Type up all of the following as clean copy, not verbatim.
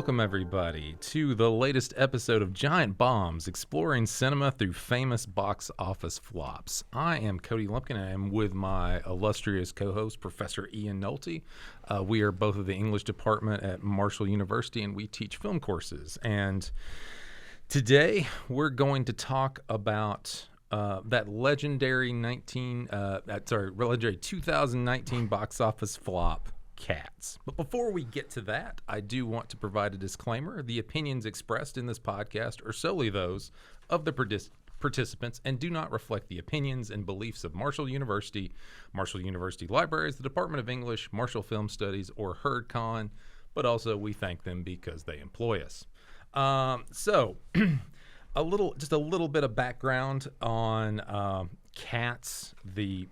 welcome everybody to the latest episode of Giant Bombs, exploring cinema through famous box office flops. I am Cody Lumpkin, and I am with my illustrious co-host, Professor Ian Nolte. We are both of the English department at Marshall University, and we teach film courses. And today, we're going to talk about that legendary 2019 box office flop, Cats. But before we get to that, I do want to provide a disclaimer. The opinions expressed in this podcast are solely those of the participants and do not reflect the opinions and beliefs of Marshall University Libraries, the Department of English, Marshall Film Studies, or HerdCon, but also we thank them because they employ us. So, a little bit of background on Cats, the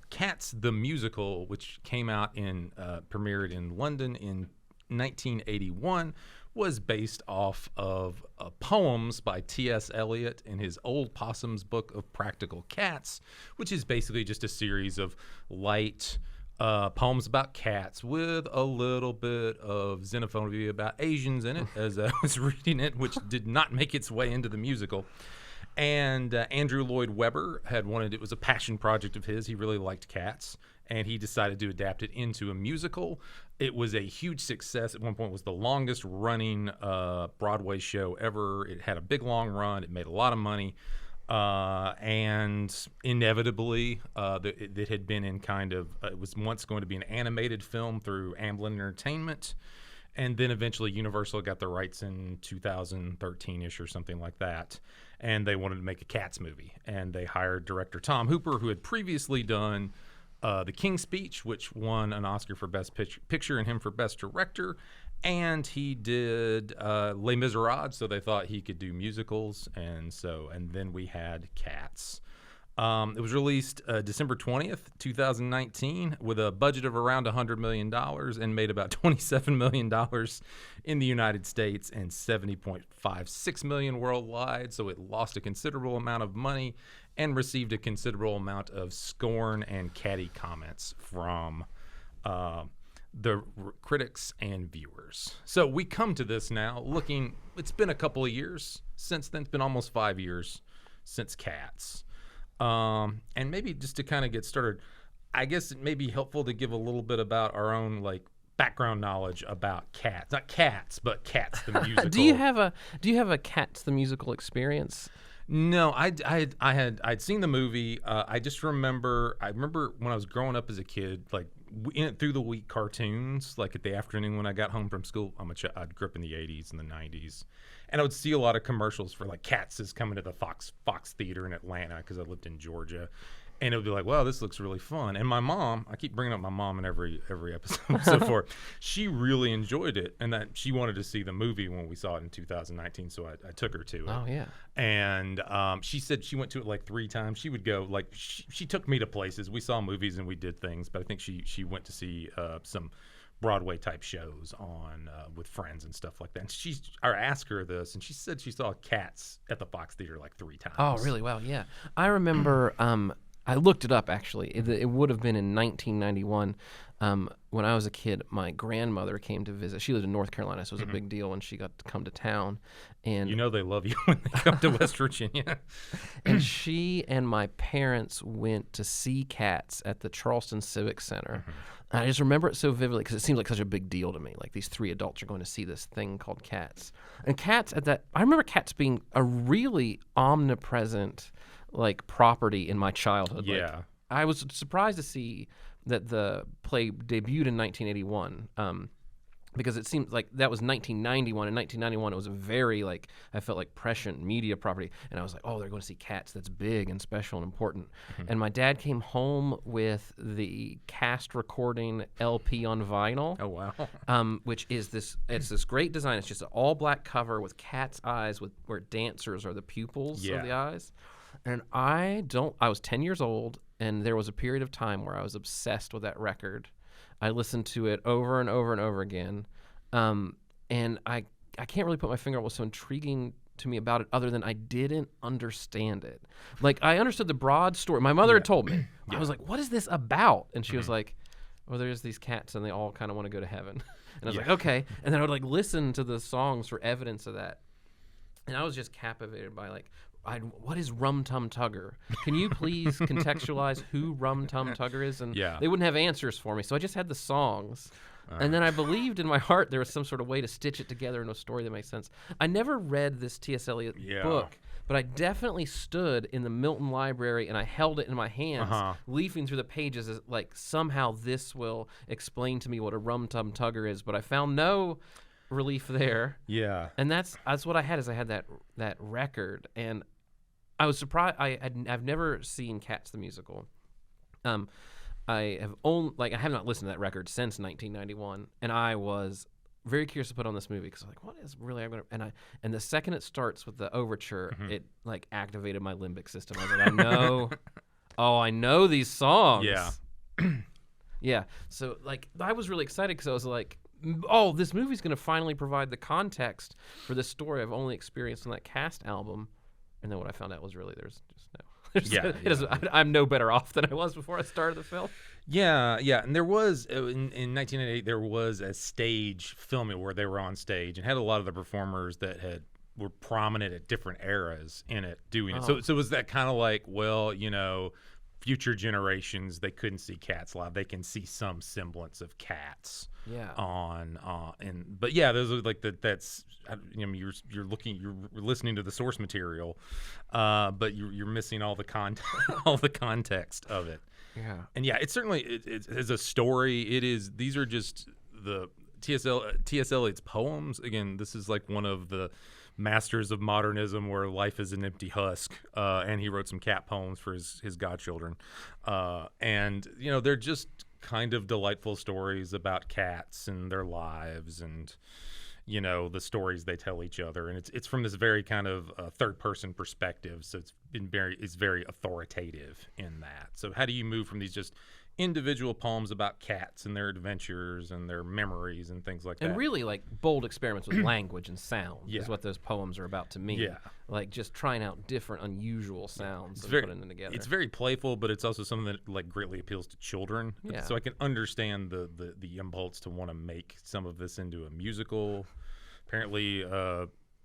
Cats the musical, which came out premiered in London in 1981, was based off of poems by T.S. Eliot in his Old Possum's Book of Practical Cats, which is basically just a series of light poems about cats with a little bit of xenophobia about Asians in it, as I was reading it, which did not make its way into the musical. And Andrew Lloyd Webber it was a passion project of his. He really liked cats, and he decided to adapt it into a musical. It was a huge success. At one point, it was the longest running Broadway show ever. It had a big, long run. It made a lot of money. And inevitably, it had been in it was once going to be an animated film through Amblin Entertainment. And then eventually Universal got the rights in 2013-ish or something like that. And they wanted to make a Cats movie. And they hired director Tom Hooper, who had previously done The King's Speech, which won an Oscar for Best Picture and him for Best Director. And he did Les Miserables, so they thought he could do musicals. And then we had Cats. It was released December 20th, 2019, with a budget of around $100 million and made about $27 million in the United States and $70.56 million worldwide. So it lost a considerable amount of money and received a considerable amount of scorn and catty comments from the critics and viewers. So we come to this now it's been a couple of years since then. It's been almost 5 years since Cats. And maybe just to kind of get started, I guess it may be helpful to give a little bit about our own background knowledge about Cats. Not Cats, but Cats the musical. Do you have a Cats the musical experience? No, I'd seen the movie. I remember when I was growing up as a kid, through the week cartoons, at the afternoon when I got home from school. I grew up in the 80s and the 90s. And I would see a lot of commercials for Cats is coming to the Fox Theater in Atlanta because I lived in Georgia. And it would be like, wow, this looks really fun. And my mom, I keep bringing up my mom in every episode so far, she really enjoyed it. And that she wanted to see the movie when we saw it in 2019. So I took her to it. Oh, yeah. And she said she went to it 3 times. She would go, she took me to places. We saw movies and we did things. But I think she went to see some Broadway type shows on with friends and stuff like that. And I asked her this, and she said she saw Cats at the Fox Theater 3 times. Oh, really? Wow, yeah. I remember. I looked it up actually. It would have been in 1991. When I was a kid, my grandmother came to visit. She lived in North Carolina, so it was a big deal when she got to come to town. And they love you when they come to West Virginia. And she and my parents went to see Cats at the Charleston Civic Center. And I just remember it so vividly because it seemed like such a big deal to me. These 3 adults are going to see this thing called Cats. And Cats I remember Cats being a really omnipresent property in my childhood. Yeah. I was surprised to see that the play debuted in 1981 because it seemed like that was 1991. In 1991, it was a very, I felt prescient media property. And I was like, oh, they're going to see Cats. That's big and special and important. And my dad came home with the cast recording LP on vinyl. Oh, wow. Which is it's this great design. It's just an all-black cover with cat's eyes where dancers are the pupils of the eyes. And I was 10 years old, and there was a period of time where I was obsessed with that record. I listened to it over and over and over again. And I can't really put my finger on what's so intriguing to me about it other than I didn't understand it. I understood the broad story. My mother had told me. I was like, what is this about? And she was like, well, there's these cats, and they all kind of want to go to heaven. And I was like, okay. And then I would like listen to the songs for evidence of that. And I was just captivated by like, what is Rum Tum Tugger? Can you please contextualize who Rum Tum Tugger is? And they wouldn't have answers for me, so I just had the songs. And then I believed in my heart there was some sort of way to stitch it together into a story that makes sense. I never read this T.S. Eliot book, but I definitely stood in the Milton Library and I held it in my hands, leafing through the pages as like somehow this will explain to me what a Rum Tum Tugger is. But I found no relief there. Yeah. And that's what I had is I had that record, and I was surprised. I've never seen Cats the musical. I have not listened to that record since 1991, and I was very curious to put on this movie because I'm like, what is really I'm gonna and the second it starts with the overture, it like activated my limbic system. I was like, I know, I know these songs. Yeah, yeah. So like, I was really excited because I was like, oh, this movie's gonna finally provide the context for this story I've only experienced on that Cast album. And then what I found out was really there's just no. I'm no better off than I was before I started the film. Yeah. And there was in 1988 there was a stage filming where they were on stage and had a lot of the performers that were prominent at different eras in it doing it. So was that kind of like, well, future generations, they couldn't see Cats live. They can see some semblance of Cats. Yeah. But yeah, those are like that's you're listening to the source material, but you're missing all the all the context of it. Yeah. And yeah, it's certainly it is a story. These are just the T.S. Eliot's poems. Again, this is like one of the masters of modernism where life is an empty husk, and he wrote some cat poems for his godchildren, and they're just kind of delightful stories about cats and their lives and the stories they tell each other, and it's from this very kind of third person perspective, so it's very authoritative in that. So how do you move from these just individual poems about cats and their adventures and their memories and things like that. And really like bold experiments with language and sound is what those poems are about to me. Yeah. Like just trying out different unusual sounds and putting them together. It's very playful, but it's also something that like greatly appeals to children. Yeah. So I can understand the impulse to want to make some of this into a musical. Apparently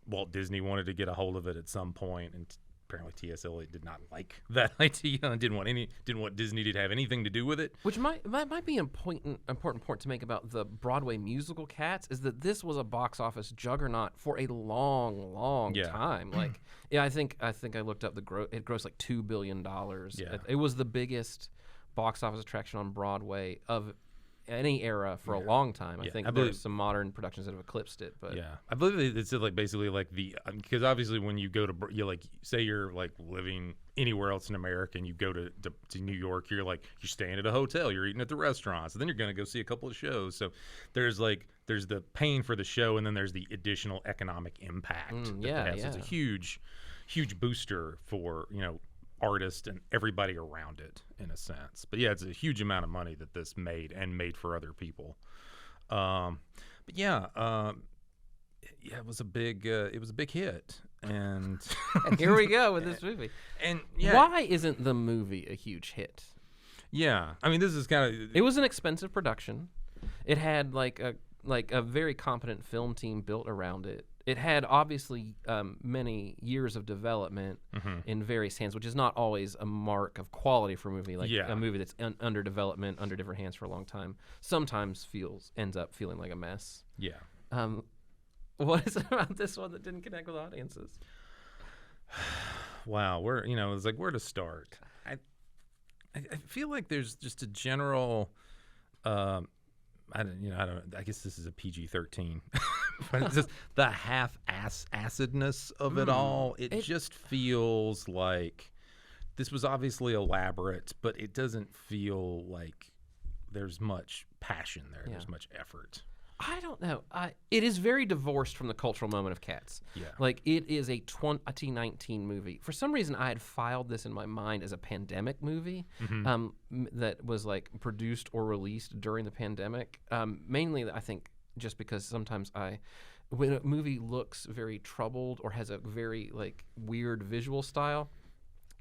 Walt Disney wanted to get a hold of it at some point, and apparently T.S. Eliot did not like that idea and didn't want Disney to have anything to do with it. Which might be an important point to make about the Broadway musical Cats is that this was a box office juggernaut for a long time. Like, I think I looked up it grossed like $2 billion. Yeah. It was the biggest box office attraction on Broadway of any era for a long time. I think there's some modern productions that have eclipsed it, but I believe it's like basically like because obviously when you go to say you're like living anywhere else in America and you go to New York, you're staying at a hotel, you're eating at the restaurants, and then you're going to go see a couple of shows. So there's the paying for the show, and then there's the additional economic impact. It's a huge booster for artist and everybody around it in a sense. But it's a huge amount of money that this made for other people. It was a big hit, and and here we go with this movie. And why isn't the movie a huge hit? Yeah, I mean, this is kind of, it was an expensive production. It had like a very competent film team built around it. It had obviously many years of development in various hands, which is not always a mark of quality for a movie. A movie that's under development, under different hands for a long time, sometimes ends up feeling like a mess. Yeah. What is it about this one that didn't connect with audiences? Wow, where to start? I feel like there's just a general. I guess this is a PG-13, but it's just the half-acidness of it all. It just feels like this was obviously elaborate, but it doesn't feel like there's much passion there. Yeah. There's much effort. I don't know. It is very divorced from the cultural moment of Cats. Yeah. Like, it is a 2019 movie. For some reason, I had filed this in my mind as a pandemic movie that was, like, produced or released during the pandemic. Mainly, I think, just because sometimes when a movie looks very troubled or has a very, like, weird visual style,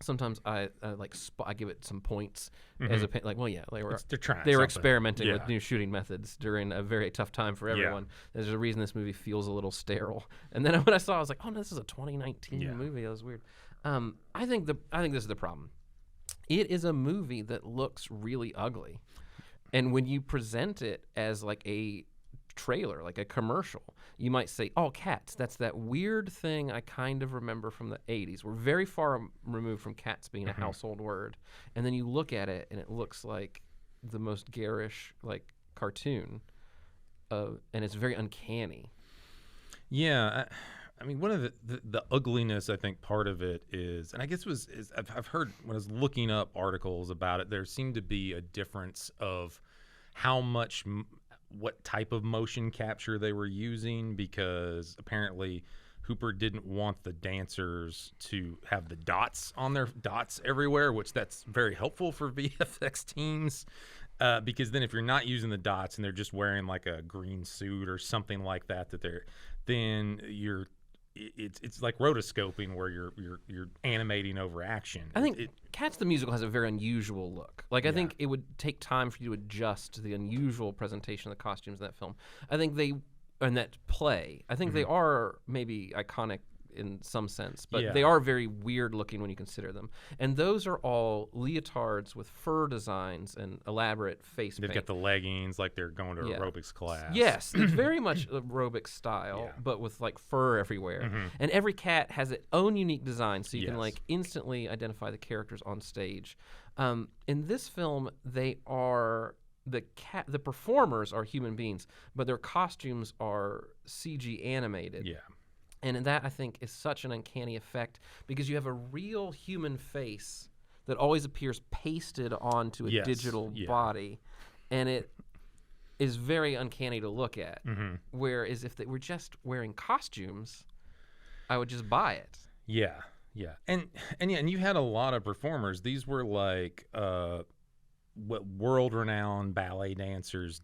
sometimes I I give it some points as a like, well, yeah, they're trying they were something. experimenting Yeah. with new shooting methods during a very tough time for everyone. There's a reason this movie feels a little sterile. And then when I saw it, I was like, oh no, this is a 2019 movie. That was weird. I think this is the problem. It is a movie that looks really ugly, and when you present it as like a trailer, like a commercial, you might say, oh, cats, that's that weird thing I kind of remember from the 80s. We're very far removed from cats being a household word. And then you look at it and it looks like the most garish like cartoon, and it's very uncanny. Yeah, I mean, one of the ugliness, I think part of it is, and I guess I've heard when I was looking up articles about it, there seemed to be a difference of how much, what type of motion capture they were using, because apparently Hooper didn't want the dancers to have the dots on their dots everywhere, which that's very helpful for VFX teams. Because then if you're not using the dots and they're just wearing like a green suit or something like that, it's like rotoscoping where you're animating over action. I think Cats the Musical has a very unusual look. Like, I think it would take time for you to adjust to the unusual presentation of the costumes in that film. I think they are maybe iconic in some sense, but they are very weird looking when you consider them. And those are all leotards with fur designs and elaborate face paint. They've got the leggings like they're going to aerobics class. Yes, it's very much aerobic style, but with like fur everywhere. And every cat has its own unique design, so you can like instantly identify the characters on stage. In this film, the performers are human beings, but their costumes are CG animated. Yeah. And that, I think, is such an uncanny effect because you have a real human face that always appears pasted onto a digital body, and it is very uncanny to look at. Whereas if they were just wearing costumes, I would just buy it. Yeah, and you had a lot of performers. These were like world-renowned ballet dancers,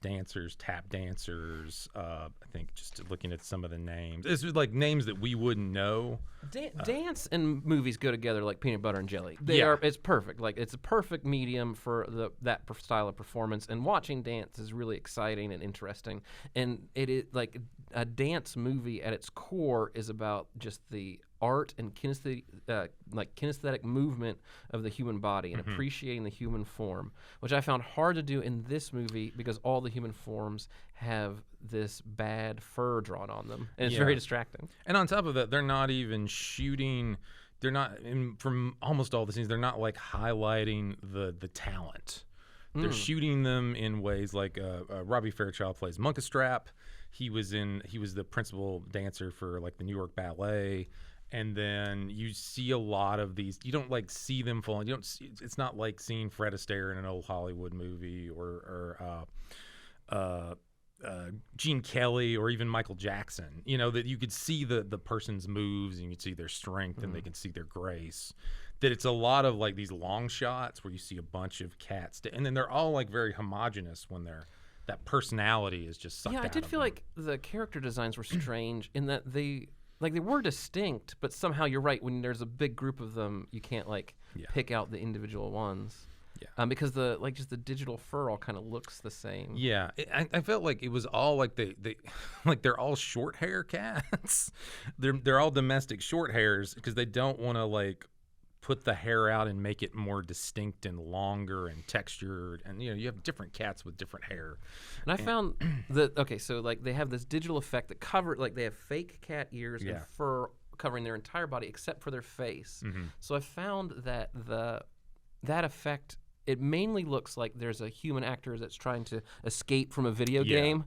tap dancers. I think just looking at some of the names, it's like names that we wouldn't know. Dance and movies go together like peanut butter and jelly. It's perfect. Like, it's a perfect medium for that style of performance. And watching dance is really exciting and interesting. And it is like a dance movie at its core is about just the art and kinesthetic movement of the human body and appreciating the human form, which I found hard to do in this movie because all the human forms have this bad fur drawn on them, and it's very distracting. And on top of that, they're not even shooting. They're not from almost all the scenes. They're not like highlighting the talent. They're shooting them in ways like Robbie Fairchild plays Monkastrap. He was the principal dancer for like the New York Ballet. And then you see a lot of these. You don't like see them falling. It's not like seeing Fred Astaire in an old Hollywood movie or Gene Kelly or even Michael Jackson. You know, that you could see the person's moves and you could see their strength and they can see their grace. That it's a lot of like these long shots where you see a bunch of cats, and then they're all like very homogenous when that personality is just sucked out. Yeah, I did feel like the character designs were strange in that they were distinct, but somehow you're right. When there's a big group of them, you can't pick out the individual ones. Yeah. Because the digital fur all kind of looks the same. Yeah, I felt like it was all like they're all short hair cats. they're all domestic short hairs because they don't want to like put the hair out and make it more distinct and longer and textured. And you have different cats with different hair. And I found that so like they have this digital effect that they have fake cat ears and fur covering their entire body except for their face. So I found that that effect, it mainly looks like there's a human actor that's trying to escape from a video game,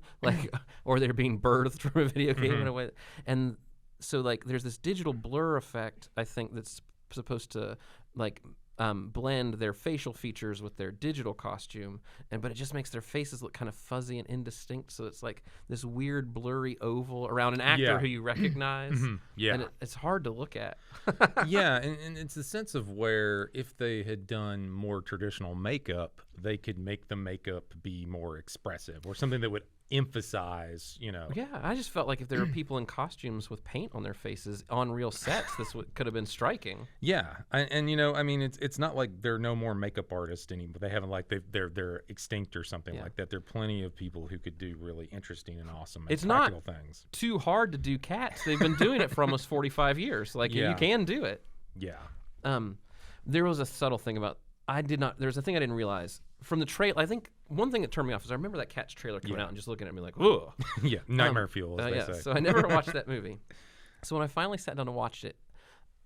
or they're being birthed from a video game in a way. And so like there's this digital blur effect, I think, that's supposed to like blend their facial features with their digital costume, but it just makes their faces look kind of fuzzy and indistinct. So it's like this weird blurry oval around an actor who you recognize. And it's hard to look at. And it's a sense of where if they had done more traditional makeup, they could make the makeup be more expressive or something that would emphasize, you know. Yeah, I just felt like if there were people in costumes with paint on their faces on real sets, this could have been striking. Yeah, and you know, I mean, it's not like there are no more makeup artists anymore. They haven't like they're extinct or something like that. There are plenty of people who could do really interesting and awesome and practical things. Too hard to do cats. They've been doing it for almost 45 years. Like you can do it. Yeah. There was a subtle thing about there's a thing I didn't realize from the trailer. I think one thing that turned me off is I remember that Cats trailer coming out and just looking at me like, ugh. Yeah, nightmare fuel, as they say. So I never watched that movie. So when I finally sat down to watch it,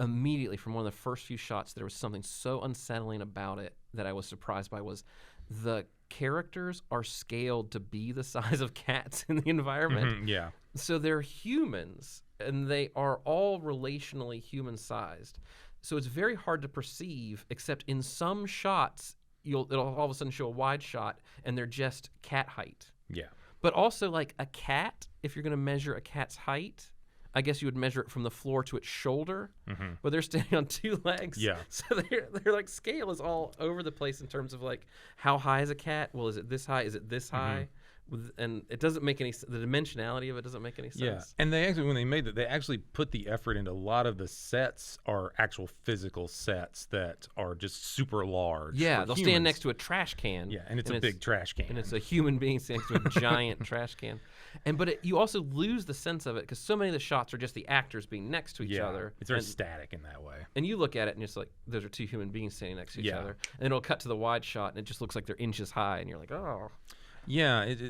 immediately from one of the first few shots, there was something so unsettling about it that I was surprised by was the characters are scaled to be the size of cats in the environment. Mm-hmm, yeah. So they're humans, and they are all relationally human-sized. So it's very hard to perceive, except in some shots, it'll all of a sudden show a wide shot, and they're just cat height. Yeah. But also, like a cat, if you're going to measure a cat's height, I guess you would measure it from the floor to its shoulder, but they're standing on two legs. Yeah. So their like scale is all over the place in terms of like how high is a cat? Well, is it this high? Is it this high? And it doesn't make any the dimensionality of it doesn't make any sense. Yeah, and they actually, when they made it, they actually put the effort into a lot of the sets are actual physical sets that are just super large. Yeah, they'll stand next to a trash can. Yeah, and it's a big trash can. And it's a human being standing next to a giant trash can. But you also lose the sense of it because so many of the shots are just the actors being next to each other. It's very static in that way. And you look at it and it's like, those are two human beings standing next to each other. And it'll cut to the wide shot and it just looks like they're inches high. And you're like, oh. Yeah, and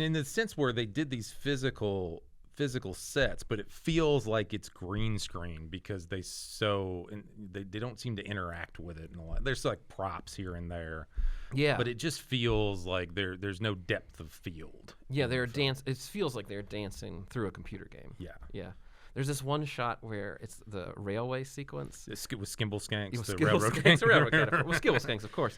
in the sense where they did these physical sets, but it feels like it's green screen because they don't seem to interact with it in a lot. There's like props here and there. Yeah, but it just feels like there's no depth of field. Yeah, it feels like they're dancing through a computer game. Yeah. There's this one shot where it's the railway sequence. With Skimble Skanks, the railroad Skanks, well, Skimble Skanks, of course.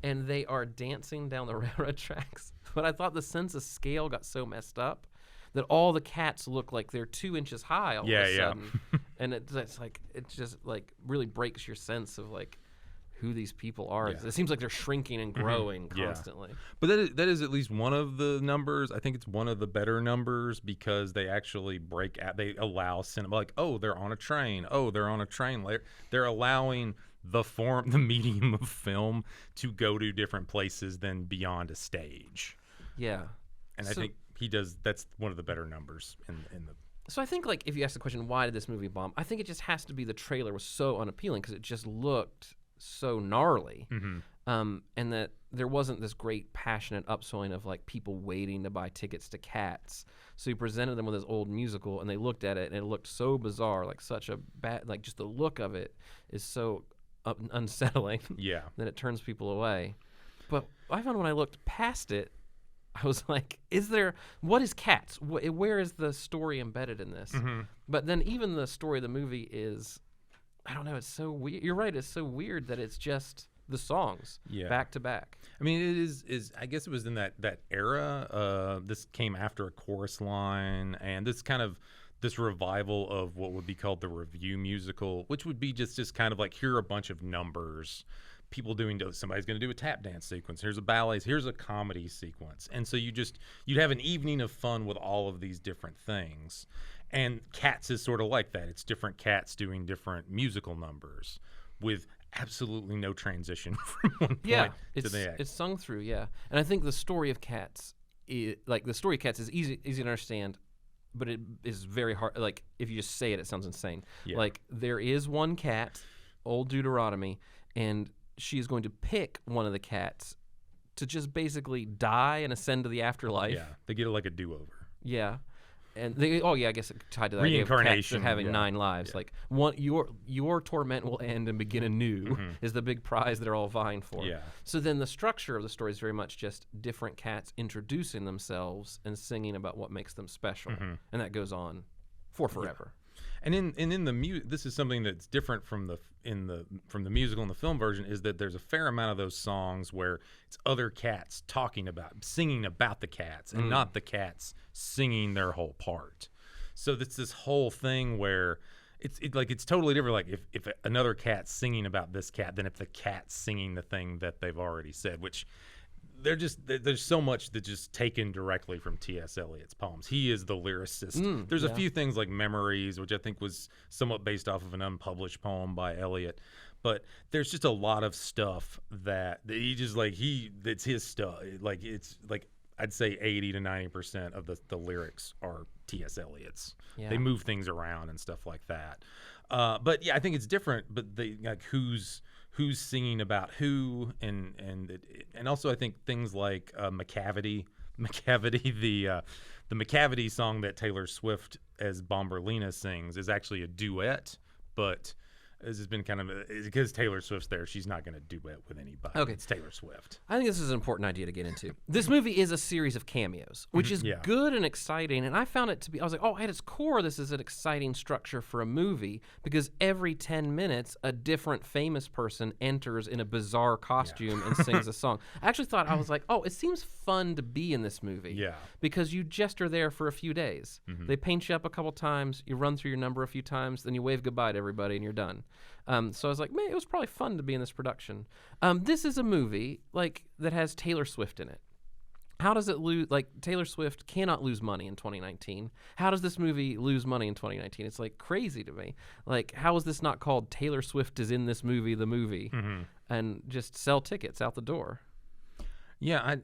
And they are dancing down the railroad tracks. But I thought the sense of scale got so messed up that all the cats look like they're 2 inches high all of a sudden. And it just really breaks your sense of like who these people are. Yeah. It seems like they're shrinking and growing constantly. But that is at least one of the numbers. I think it's one of the better numbers because they actually they allow cinema, like, oh, they're on a train. Oh, they're on a train. They're allowing the medium of film to go to different places than beyond a stage. Yeah. And I think that's one of the better numbers in the. So I think, like, if you ask the question, why did this movie bomb? I think it just has to be the trailer was so unappealing because it just looked so gnarly, and that there wasn't this great passionate upswing of like people waiting to buy tickets to Cats. So he presented them with his old musical, and they looked at it, and it looked so bizarre, like such a bad, like just the look of it is so unsettling. Yeah, that it turns people away. But I found when I looked past it, I was like, what is Cats? Where is the story embedded in this? But then even the story of the movie is, I don't know, it's so weird. You're right, it's so weird that it's just the songs back to back. I mean, it is I guess it was in that era. This came after a chorus line, and this revival of what would be called the revue musical, which would be just kind of like, here are a bunch of numbers. People somebody's going to do a tap dance sequence. Here's a ballet. Here's a comedy sequence. And so you'd have an evening of fun with all of these different things. And Cats is sort of like that. It's different cats doing different musical numbers with absolutely no transition from one point to the next. It's sung through, yeah. And I think the story of Cats is easy to understand, but it is very hard. Like, if you just say it sounds insane. Yeah. Like, there is one cat, old Deuteronomy, and she is going to pick one of the cats to just basically die and ascend to the afterlife. Yeah, they get like a do-over. Yeah. And I guess it tied to that idea of cats having 9 lives. Yeah. Like, your torment will end and begin anew is the big prize they're all vying for. Yeah. So then the structure of the story is very much just different cats introducing themselves and singing about what makes them special, and that goes on for forever. Yeah. And in the this is something that's different from the musical and the film version, is that there's a fair amount of those songs where it's other cats singing about the cats, and not the cats singing their whole part. So it's this whole thing where it's totally different. Like if another cat's singing about this cat than if the cat's singing the thing that they've already said, which there's so much that's just taken directly from T.S. Eliot's poems. He is the lyricist. There's a few things like Memories, which I think was somewhat based off of an unpublished poem by Eliot. But there's just a lot of stuff that he just it's his stuff. Like it's like I'd say 80 to 90% of the lyrics are T.S. Eliot's. Yeah. They move things around and stuff like that. But yeah, I think it's different. But they like who's singing about who, and also I think things like McCavity, the McCavity song that Taylor Swift as Bomberlina sings is actually a duet, but this has been kind of because Taylor Swift's there, she's not going to duet with anybody. Okay. It's Taylor Swift. I think this is an important idea to get into. This movie is a series of cameos, which is good and exciting, and I found it to be, I was like, oh, at its core, this is an exciting structure for a movie because every 10 minutes, a different famous person enters in a bizarre costume and sings a song. I actually thought, I was like, oh, it seems fun to be in this movie because you just are there for a few days. They paint you up a couple times, you run through your number a few times, then you wave goodbye to everybody and you're done. So I was like, man, it was probably fun to be in this production. This is a movie that has Taylor Swift in it. How does it lose? Like Taylor Swift cannot lose money in 2019. How does this movie lose money in 2019? It's like crazy to me. Like, how is this not called Taylor Swift is in this movie, the movie, and just sell tickets out the door? Yeah,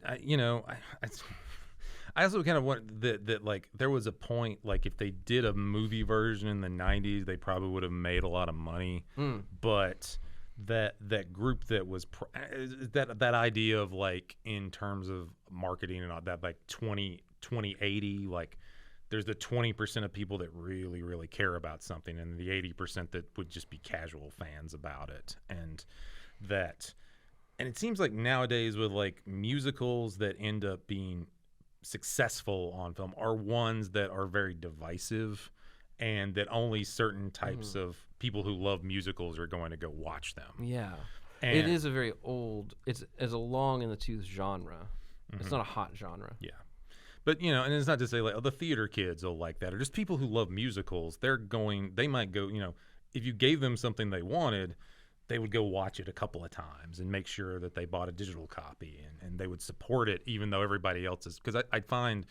I also kind of want that like there was a point like if they did a movie version in the 90s, they probably would have made a lot of money. But that group that was that idea of like in terms of marketing and all that, like 2080, like there's the 20% of people that really, really care about something and the 80% that would just be casual fans about it. And it seems like nowadays with like musicals that end up being successful on film are ones that are very divisive and that only certain types of people who love musicals are going to go watch them. Yeah. And it is a very old, it's a long in the tooth genre. It's not a hot genre. Yeah. But, and it's not to say like, oh, the theater kids will like that or just people who love musicals. They might go, if you gave them something they wanted, they would go watch it a couple of times and make sure that they bought a digital copy and they would support it even though everybody else is. Because I find,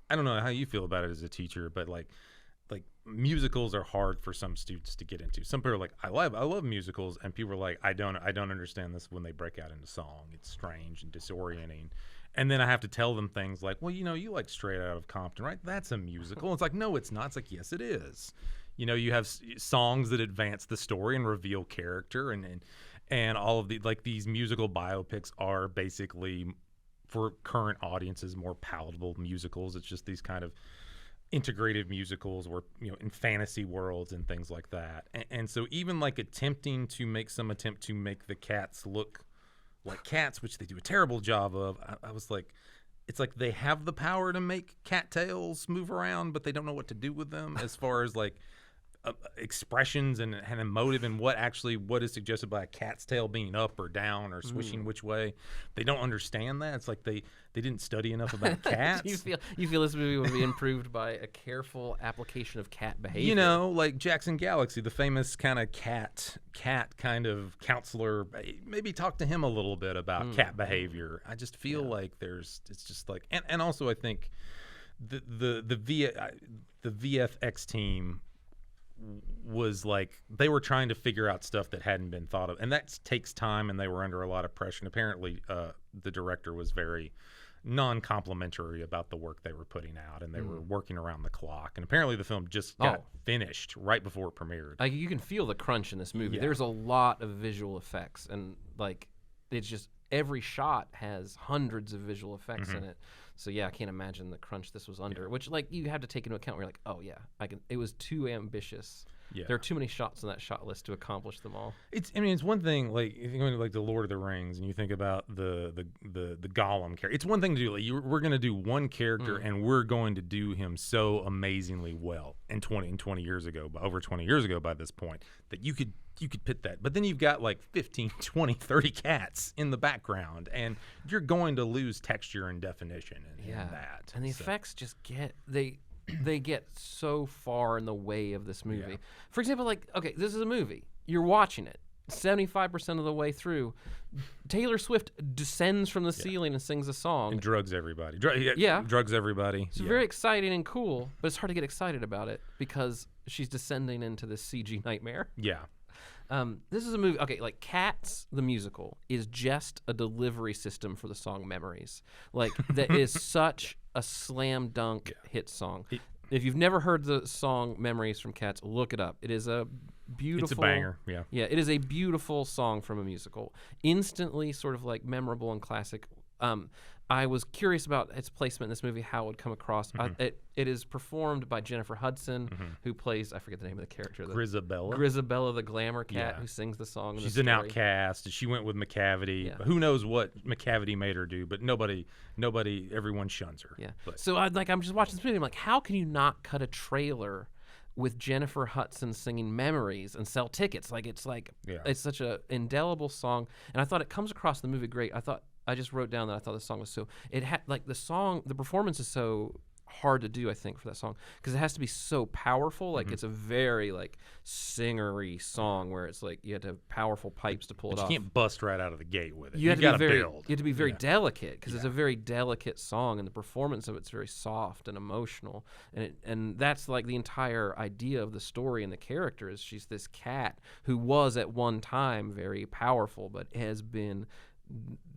I don't know how you feel about it as a teacher, but like musicals are hard for some students to get into. Some people are like, I love musicals, and people are like, I don't understand this when they break out into song. It's strange and disorienting. And then I have to tell them things like, well, you like Straight Outta Compton, right? That's a musical. It's like, no, it's not. It's like, yes, it is. You have songs that advance the story and reveal character, and all of these musical biopics are basically for current audiences more palatable musicals. It's just these kind of integrative musicals where in fantasy worlds and things like that. And so even like attempting to make the cats look like cats, which they do a terrible job of, I was like, it's like they have the power to make cattails move around, but they don't know what to do with them as far as like expressions and emotive and what is suggested by a cat's tail being up or down or swishing which way. They don't understand that. It's like they didn't study enough about cats. you feel this movie would be improved by a careful application of cat behavior. Like Jackson Galaxy, the famous kind of cat kind of counselor. Maybe talk to him a little bit about cat behavior. I just feel like it's just like, and also I think the VFX team was like they were trying to figure out stuff that hadn't been thought of, and that takes time, and they were under a lot of pressure. And apparently the director was very non-complimentary about the work they were putting out, and they were working around the clock. And apparently the film just got finished right before it premiered. Like, you can feel the crunch in this movie. There's a lot of visual effects, and like it's just every shot has hundreds of visual effects in it. So yeah, I can't imagine the crunch this was under, which like you have to take into account where you're like, oh yeah, it was too ambitious. Yeah. There are too many shots on that shot list to accomplish them all. It's one thing, like if you're going to like the Lord of the Rings and you think about the Gollum character, it's one thing to do like we're going to do one character and we're going to do him so amazingly well. And 20 years ago, over 20 years ago by this point, that you could pit that. But then you've got like 15, 20, 30 cats in the background, and you're going to lose texture and definition in that. And the effects just they get so far in the way of this movie. For example, like, okay, this is a movie. You're watching it. 75% of the way through, Taylor Swift descends from the ceiling and sings a song. And drugs everybody. Yeah. Drugs everybody. It's very exciting and cool, but it's hard to get excited about it because she's descending into this CG nightmare. Yeah. This is a movie. Okay, like Cats, the musical, is just a delivery system for the song Memories. Like, that is such a slam dunk hit song. If you've never heard the song Memories from Cats, look it up. It is a beautiful... It's a banger, yeah. Yeah, it is a beautiful song from a musical. Instantly sort of like memorable and classic. I was curious about its placement in this movie, how it would come across. It is performed by Jennifer Hudson, who plays, I forget the name of the character. Grisabella, the glamour cat who sings the song. She's an outcast. She went with McCavity. Yeah. Who knows what McCavity made her do, but nobody, everyone shuns her. Yeah. But. So I'm just watching this movie. I'm like, how can you not cut a trailer with Jennifer Hudson singing Memories and sell tickets? It's such a indelible song. And I thought it comes across the movie great. I just wrote down that I thought the song was the performance is so hard to do, I think, for that song, because it has to be so powerful. Like, it's a very singery song where it's like you have to have powerful pipes to pull it off. You can't bust right out of the gate with it. You have to build. You have to be very delicate, because it's a very delicate song, and the performance of it's very soft and emotional. And that's like the entire idea of the story and the character is she's this cat who was at one time very powerful, but has been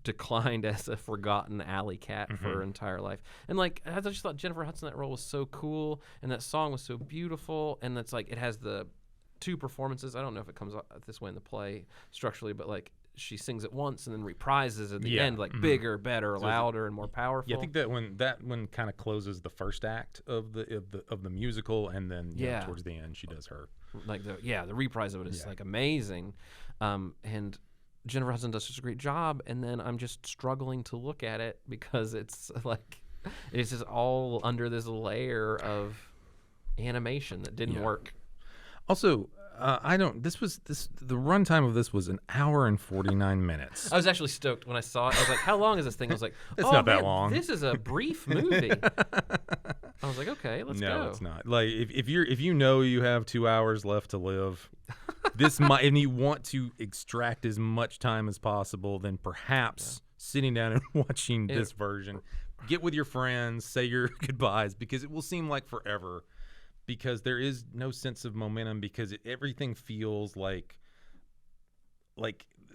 declined as a forgotten alley cat for her entire life. And I just thought Jennifer Hudson, that role was so cool, and that song was so beautiful, and that's it has the two performances. I don't know if it comes out this way in the play structurally, but she sings it once and then reprises at the end, bigger, better, louder, and more pourpowerful. Yeah, I think that one kind of closes the first act of the musical, and then towards the end she does her the reprise of it is amazing, and Jennifer Hudson does such a great job, and then I'm just struggling to look at it because it's just all under this layer of animation that didn't work. Also, the runtime of this was an hour and 49 minutes. I was actually stoked when I saw it. I was like, how long is this thing? I was like, it's not that long. This is a brief movie. I was like, okay, let's go. No, it's not. If you know you have 2 hours left to live, and you want to extract as much time as possible, then perhaps sitting down and watching this version. Get with your friends, say your goodbyes, because it will seem like forever, because there is no sense of momentum, because everything feels like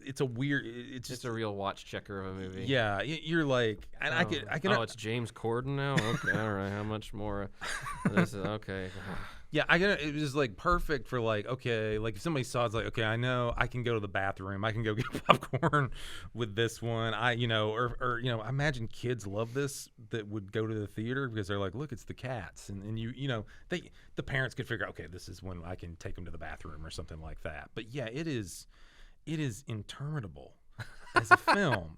it's a weird. It's just a real watch checker of a movie. Yeah, you're like, and I can. Oh, it's James Corden now. Okay, all right. How much more? This is okay. Yeah, it was perfect for okay, if somebody saw it's okay, I know I can go to the bathroom, I can go get popcorn with this one. I imagine kids love this that would go to the theater because they're like, look, it's the Cats, and the parents could figure, okay, this is when I can take them to the bathroom or something like that. But yeah, it is interminable as a film,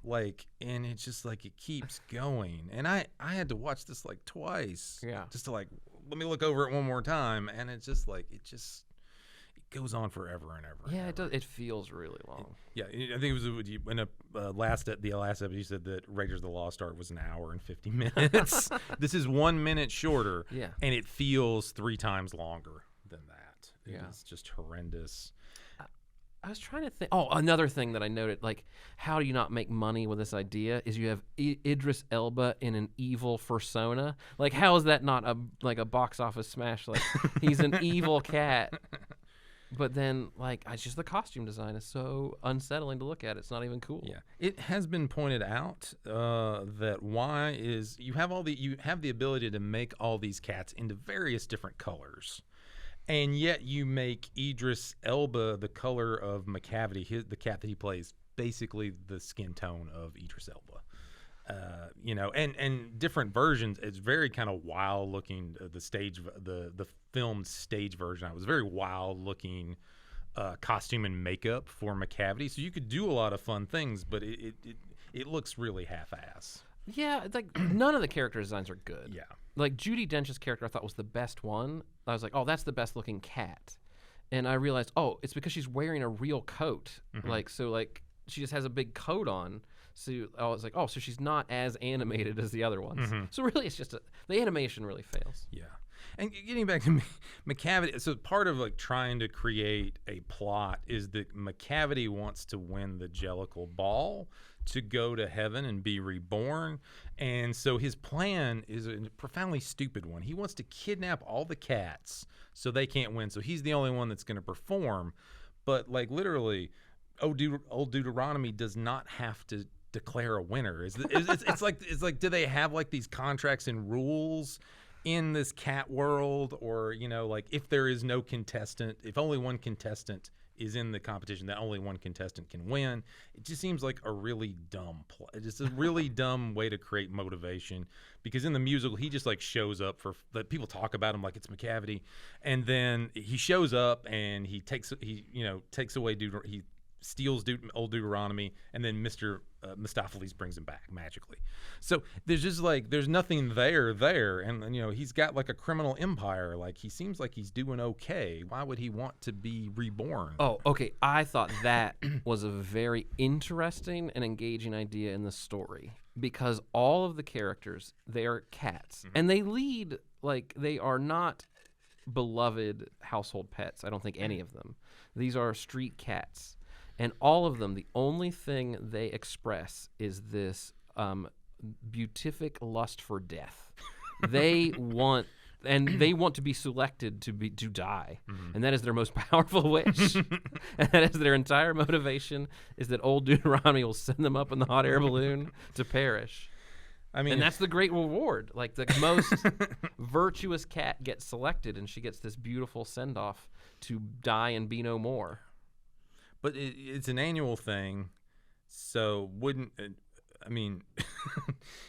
and it's just it keeps going. And I had to watch this twice, just to let me look over it one more time, and it's just it goes on forever and ever. Yeah, it does. It feels really long. I think it was in the last episode you said that Raiders of the Lost Ark was an hour and 50 minutes. This is 1 minute shorter, and it feels 3 times longer than that. It's just horrendous. I was trying to think. Oh, another thing that I noted, how do you not make money with this idea is you have Idris Elba in an evil persona. How is that not a box office smash? He's an evil cat. But then, it's just the costume design is so unsettling to look at. It's not even cool. Yeah, it has been pointed out that you have the ability to make all these cats into various different colors. And yet you make Idris Elba the color of McCavity, the cat that he plays, basically the skin tone of Idris Elba. And different versions. It's very kind of wild looking. The filmed stage version, it was very wild looking costume and makeup for McCavity. So you could do a lot of fun things, but it looks really half-ass. Yeah, none of the character designs are good. Yeah. Judi Dench's character I thought was the best one. I was like, oh, that's the best looking cat. And I realized, oh, it's because she's wearing a real coat. She just has a big coat on. So I was like, oh, so she's not as animated as the other ones. So really it's just the animation really fails. Yeah. And getting back to McCavity, so part of like trying to create a plot is that McCavity wants to win the Jellicle Ball to go to heaven and be reborn. And so his plan is a profoundly stupid one. He wants to kidnap all the cats so they can't win. So he's the only one that's going to perform. But like literally, old Deuteronomy does not have to declare a winner. It's like do they have like these contracts and rules in this cat world, or like if there is no contestant, if only one contestant is in the competition, that only one contestant can win? It just seems like a really dumb just a really dumb way to create motivation, because in the musical he just like shows up for that. People talk about him like it's McCavity, and then he shows up and he takes away he steals old Deuteronomy, and then Mr. Mistopheles brings him back magically. So there's just like there's nothing there, and he's got like a criminal empire. Like he seems like he's doing okay. Why would he want to be reborn? Oh, okay. I thought that was a very interesting and engaging idea in the story, because all of the characters, they are cats, and they lead like they are not beloved household pets. I don't think any of them. These are street cats. And all of them, the only thing they express is this beatific lust for death. They want to be selected to die, and that is their most powerful wish. And that is their entire motivation, is that old Deuteronomy will send them up in the hot air balloon to perish. I mean, and that's the great reward. Like the most virtuous cat gets selected, and she gets this beautiful send off to die and be no more. But it's an annual thing, so wouldn't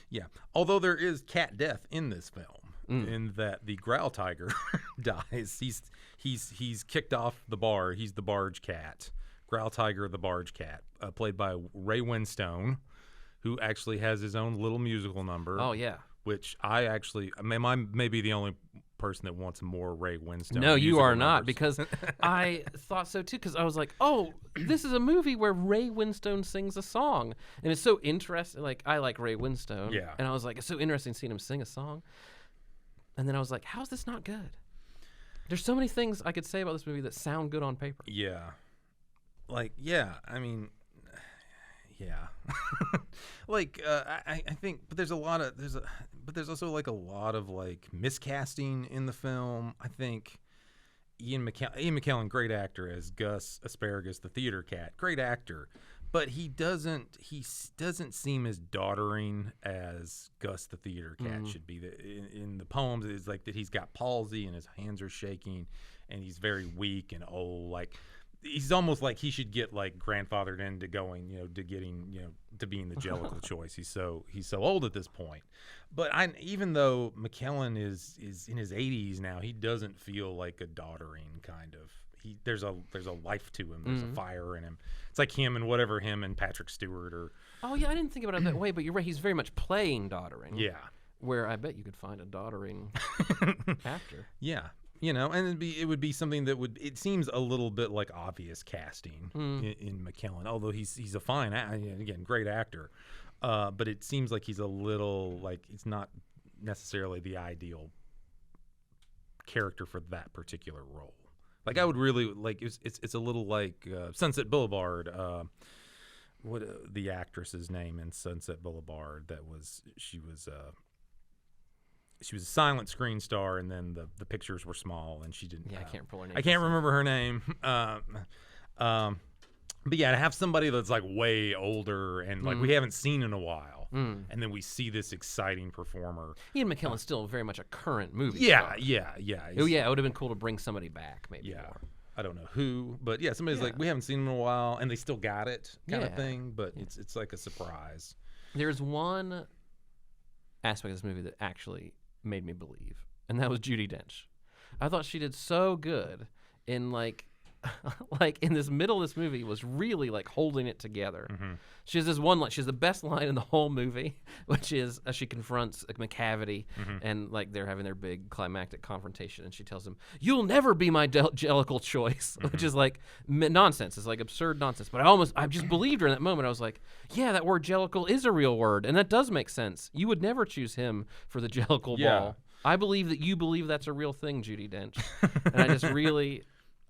yeah. Although there is cat death in this film, in that the Growl Tiger dies. He's kicked off the bar. He's the barge cat. Growl Tiger, the barge cat, played by Ray Winstone, who actually has his own little musical number. Oh yeah. Which I may be the only person that wants more Ray Winstone. No, you are not, numbers. because I thought so too, because I was like, oh, this is a movie where Ray Winstone sings a song, and it's so interesting. Like, I like Ray Winstone, yeah, and I was like, it's so interesting seeing him sing a song. And then I was like, how's this not good? There's so many things I could say about this movie that sound good on paper. Yeah, like like I think, but there's also like a lot of like miscasting in the film. I think Ian McKellen, great actor as Gus Asparagus, the theater cat, great actor, but he doesn't seem as doddering as Gus the theater cat should be. In the poems, it's like that he's got palsy and his hands are shaking, and he's very weak and old. Like he's almost like he should get like grandfathered into going, to being the Jellicle choice. He's so old at this point. But even though McKellen is in his 80s now, he doesn't feel like a doddering kind of. There's a life to him. There's a fire in him. It's like him and Patrick Stewart or. Oh yeah, I didn't think about it that way, but you're right. He's very much playing doddering. Yeah. Where I bet you could find a doddering actor. Yeah. And it would be something that it seems a little bit like obvious casting in McKellen, although he's a fine, again, great actor. But it seems like he's a little, like, he's not necessarily the ideal character for that particular role. Like, I would really, like, it's a little like Sunset Boulevard, what the actress's name in Sunset Boulevard she was a silent screen star, and then the pictures were small, and she didn't. Yeah, I can't pull her name. I can't remember her name. But yeah, to have somebody that's like way older and like we haven't seen in a while, and then we see this exciting performer. Ian McKellen's still very much a current movie. Yeah. Oh yeah, it would have been cool to bring somebody back, maybe. Yeah. More. I don't know who, but yeah, somebody's like, we haven't seen him in a while, and they still got it, kind of thing. But it's like a surprise. There's one aspect of this movie that actually made me believe, and that was Judi Dench. I thought she did so good in like in this middle of this movie, was really like holding it together. She has this one line. She has the best line in the whole movie, which is she confronts McCavity, and like they're having their big climactic confrontation, and she tells him, "You'll never be my Jellicle choice," which is like nonsense. It's like absurd nonsense. But I just believed her in that moment. I was like, yeah, that word Jellicle is a real word, and that does make sense. You would never choose him for the Jellicle ball. I believe that you believe that's a real thing, Judi Dench. And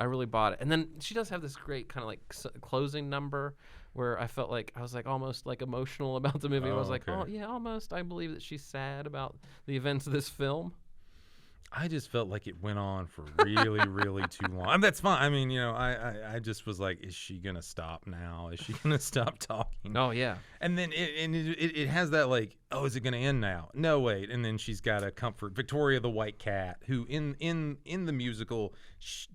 I really bought it. And then she does have this great kind of like closing number where I felt like I was like almost like emotional about the movie. I was like, okay. oh yeah, almost. I believe that she's sad about the events of this film. I just felt like it went on for really, really too long. I mean, that's fine. I mean, I just was like, is she gonna stop now? Is she gonna stop talking? Oh yeah. And then it has that like, oh, is it gonna end now? No, wait. And then she's got to comfort Victoria the White Cat, who in the musical,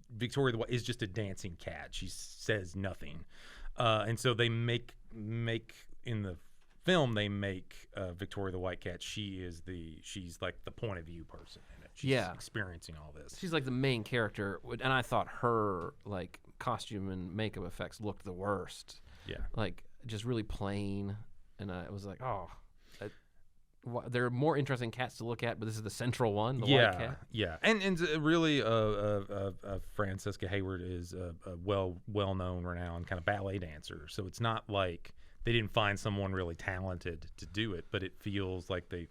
Victoria the White is just a dancing cat. She says nothing, and so they make in the film they make Victoria the White Cat. She's like the point of view person in it. She's experiencing all this. She's like the main character, and I thought her like costume and makeup effects looked the worst. Yeah, like just really plain, and I was like, oh, there are more interesting cats to look at, but this is the central one, the white cat. Yeah, and really, Francesca Hayward is a well-known, renowned kind of ballet dancer. So it's not like they didn't find someone really talented to do it, but it feels like the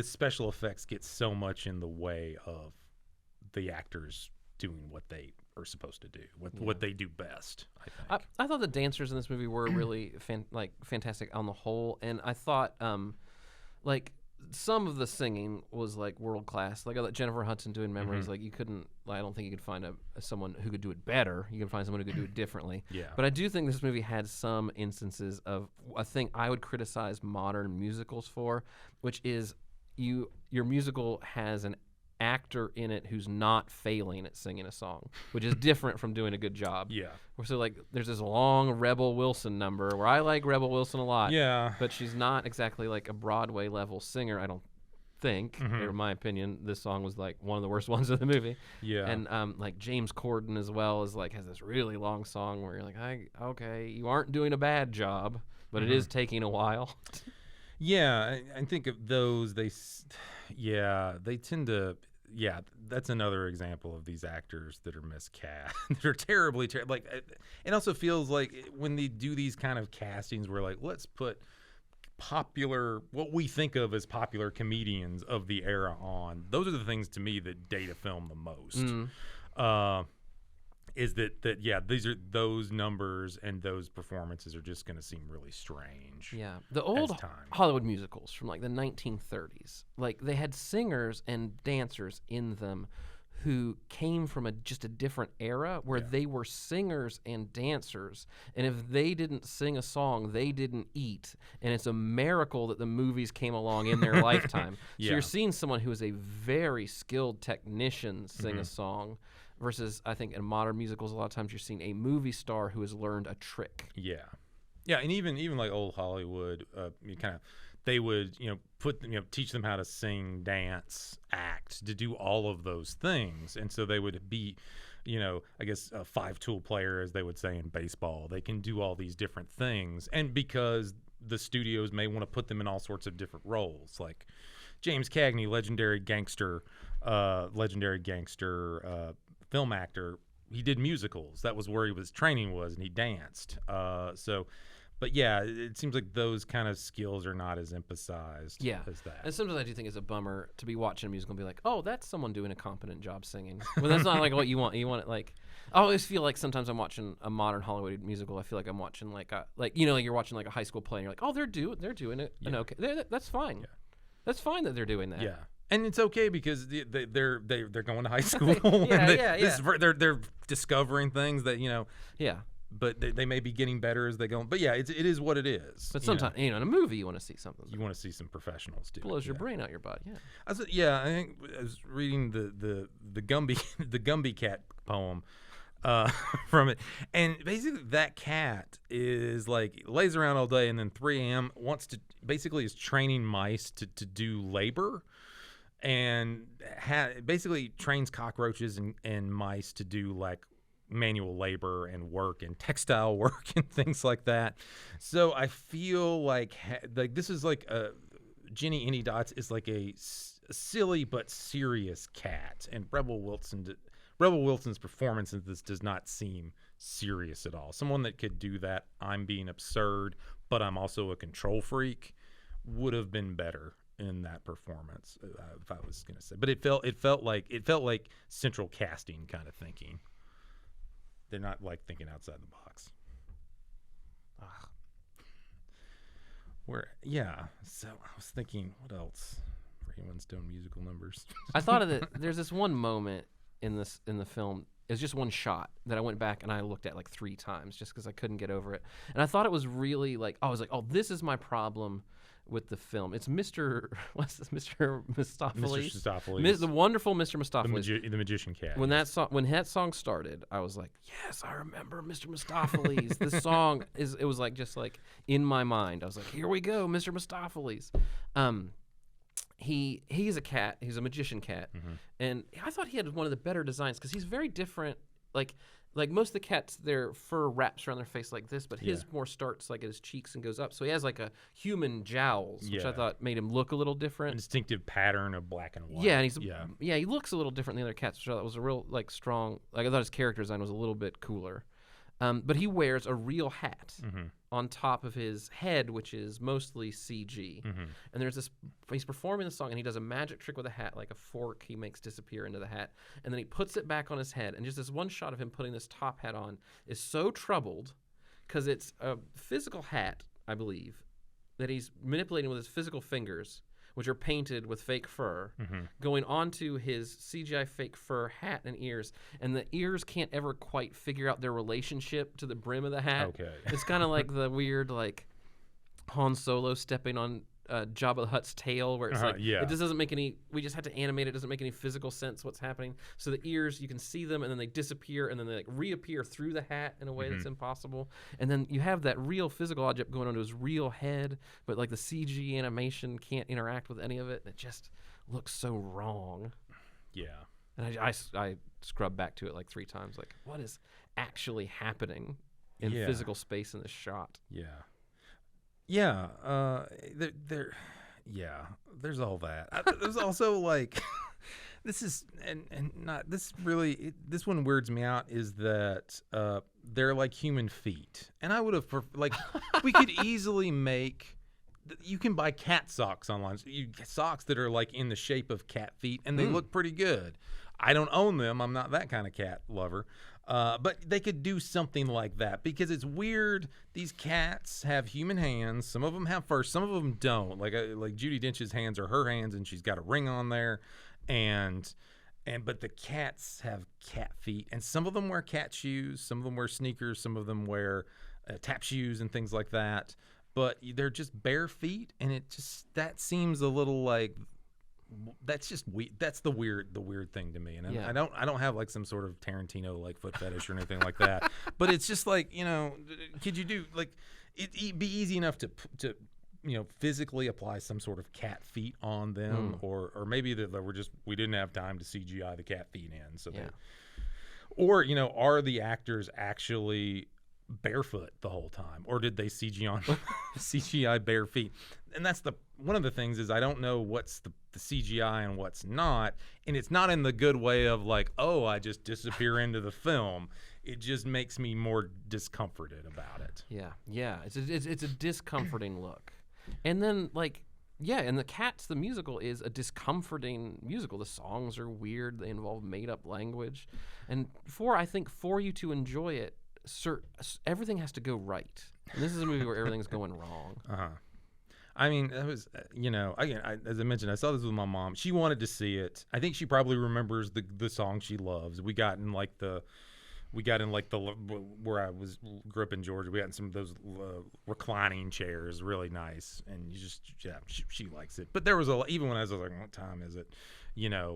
special effects get so much in the way of the actors doing what they are supposed to do, what they do best. I think. I thought the dancers in this movie were really fantastic on the whole, and I thought like some of the singing was like world class. Like I thought Jennifer Hudson doing Memories, like you couldn't. I don't think you could find someone who could do it better. You can find someone who could do it differently. Yeah. But I do think this movie had some instances of a thing I would criticize modern musicals for, which is your musical has an actor in it who's not failing at singing a song, which is different from doing a good job. Yeah. So like there's this long Rebel Wilson number where I like Rebel Wilson a lot. Yeah. But she's not exactly like a Broadway level singer, I don't think. In my opinion, this song was like one of the worst ones of the movie. Yeah. And like James Corden as well is like has this really long song where you're like, okay, you aren't doing a bad job, but it is taking a while. Yeah, I think of those. They tend to. Yeah, that's another example of these actors that are miscast. They're terribly like. It also feels like when they do these kind of castings, where like let's put what we think of as popular comedians of the era on. Those are the things to me that date a film the most. Is that those numbers and those performances are just going to seem really strange. Yeah, the old Hollywood musicals from like the 1930s, like they had singers and dancers in them who came from just a different era where they were singers and dancers, and if they didn't sing a song, they didn't eat, and it's a miracle that the movies came along in their lifetime. So you're seeing someone who is a very skilled technician sing a song. Versus, I think in modern musicals, a lot of times you're seeing a movie star who has learned a trick. Yeah, and even like old Hollywood, they would teach them how to sing, dance, act, to do all of those things, and so they would be, I guess a 5-tool player, as they would say in baseball. They can do all these different things, and because the studios may want to put them in all sorts of different roles, like James Cagney, legendary gangster. Film actor, he did musicals. That was where his training was, and he danced. But yeah, it seems like those kind of skills are not as emphasized as that. And sometimes I do think it's a bummer to be watching a musical and be like, oh, that's someone doing a competent job singing. Well, that's not like what you want. You want it like, I always feel like sometimes I'm watching a modern Hollywood musical. I feel like I'm watching like you're watching like a high school play, and you're like, oh, they're doing it. Yeah. Okay, that's fine. Yeah. That's fine that they're doing that. Yeah. And it's okay because they're going to high school. They're discovering things that Yeah. But they may be getting better as they go. But yeah, it is what it is. But sometimes in a movie you want to see something. You want to see some professionals do. Blows your brain out your butt. Yeah. I think I was reading the Gumby cat poem from it, and basically that cat is like lays around all day, and then 3 a.m. is training mice to do labor. And basically trains cockroaches and mice to do like manual labor and work and textile work and things like that. So I feel like this is like Jenny Any Dots is like a silly but serious cat, and Rebel Wilson's performance in this does not seem serious at all. Someone that could do that, I'm being absurd, but I'm also a control freak, would have been better in that performance. If I was gonna say, but it felt like central casting kind of thinking. They're not like thinking outside the box. So I was thinking, what else? Anyone's doing musical numbers. I thought of it. There's this one moment in the film. It's just one shot that I went back and I looked at like 3 times just because I couldn't get over it. And I thought it was really like, I was like, oh, this is my problem with the film. It's Mr. What's this? Mr. Mistopheles. Mr. Mistopheles. The wonderful Mr. Mistopheles. The magician cat. When that song started, I was like, yes, I remember Mr. Mistopheles. This song it was like just like in my mind. I was like, here we go, Mr. Mistopheles. He's a cat. He's a magician cat, and I thought he had one of the better designs because he's very different. Like most of the cats, their fur wraps around their face like this, but his more starts like at his cheeks and goes up. So he has like a human jowls, which I thought made him look a little different. A distinctive pattern of black and white. Yeah, and he looks a little different than the other cats, which I thought was a real like strong. Like I thought his character design was a little bit cooler. But he wears a real hat on top of his head, which is mostly CG. And there's this, he's performing the song and he does a magic trick with a hat, like a fork he makes disappear into the hat. And then he puts it back on his head. And just this one shot of him putting this top hat on is so troubled because it's a physical hat, I believe, that he's manipulating with his physical fingers, which are painted with fake fur, going onto his CGI fake fur hat and ears. And the ears can't ever quite figure out their relationship to the brim of the hat. Okay. It's kind of like the weird, like, Han Solo stepping on Jabba the Hutt's tail, where it's it just doesn't make any, we just had to animate it. It doesn't make any physical sense what's happening. So the ears, you can see them, and then they disappear, and then they like reappear through the hat in a way that's impossible. And then you have that real physical object going onto his real head, but like the CG animation can't interact with any of it. And it just looks so wrong. Yeah. And I scrubbed back to it like 3 times, like, what is actually happening in physical space in this shot? Yeah. Yeah, there's all that. There's also like, this is and not this really. This one weirds me out is that they're like human feet, and I would have like we could easily make. You can buy cat socks online. Socks that are like in the shape of cat feet, and they look pretty good. I don't own them. I'm not that kind of cat lover. But they could do something like that because it's weird. These cats have human hands. Some of them have fur. Some of them don't. Like Judi Dench's hands are her hands, and she's got a ring on there. But the cats have cat feet, and some of them wear cat shoes. Some of them wear sneakers. Some of them wear tap shoes and things like that. But they're just bare feet, and that seems a little like. That's just that's the weird thing to me, and I don't have like some sort of Tarantino like foot fetish or anything like that, but it's just like, could you do like it'd be easy enough to physically apply some sort of cat feet on them, or maybe that we didn't have time to CGI the cat feet in, so are the actors actually barefoot the whole time, or did they CGI bare feet? And that's one of the things is I don't know what's the CGI and what's not, and it's not in the good way of like, oh, I just disappear into the film. It just makes me more discomforted about it. Yeah, it's a discomforting look, and then like. Yeah, and the Cats, the musical, is a discomforting musical. The songs are weird. They involve made-up language, and I think for you to enjoy it, everything has to go right. And this is a movie where everything's going wrong. I mean, that was, again, as I mentioned, I saw this with my mom. She wanted to see it. I think she probably remembers the song she loves. We got in where I grew up in Georgia. We got in some of those reclining chairs, really nice, and she likes it. But there was even when I was like, what time is it,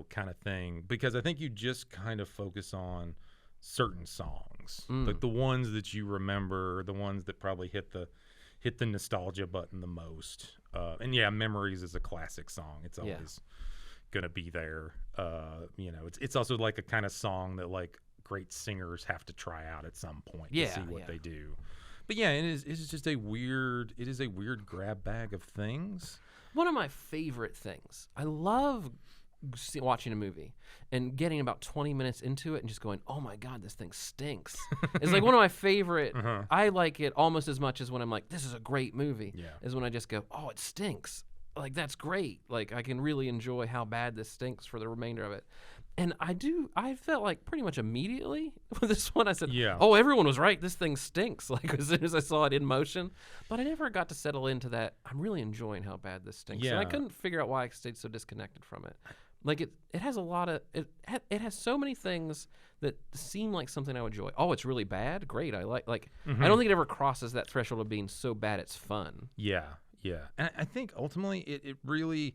kind of thing, because I think you just kind of focus on certain songs, like the ones that you remember, the ones that probably hit the nostalgia button the most. And Memories is a classic song. It's always gonna be there. It's also like a kind of song that like great singers have to try out at some point to see what they do. But it's just a weird grab bag of things. One of my favorite things. I love watching a movie and getting about 20 minutes into it and just going, oh my God, this thing stinks. It's like one of my favorite. I like it almost as much as when I'm like, this is a great movie, is when I just go, oh, it stinks. like that's great. Like I can really enjoy how bad this stinks for the remainder of it. And I felt like pretty much immediately with this one, I said, Yeah. oh, everyone was right. This thing stinks. Like as soon as I saw it in motion, but I never got to settle into that. I'm really enjoying how bad this stinks. And I Yeah. couldn't figure out why I stayed so disconnected from it. Like it has a lot of, it has so many things that seem like something I would enjoy. Oh, it's really bad? Great. I I don't think it ever crosses that threshold of being so bad it's fun. Yeah, yeah. And I think ultimately it really,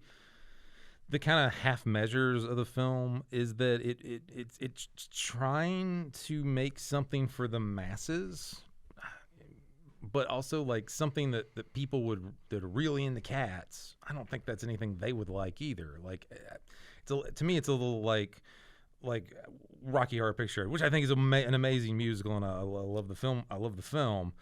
the kind of half measures of the film is that it's trying to make something for the masses, but also like something that people that are really into cats. I don't think that's anything they would like either. Like, to me, it's a little like Rocky Horror Picture Show, which I think is an amazing musical, and I love the film.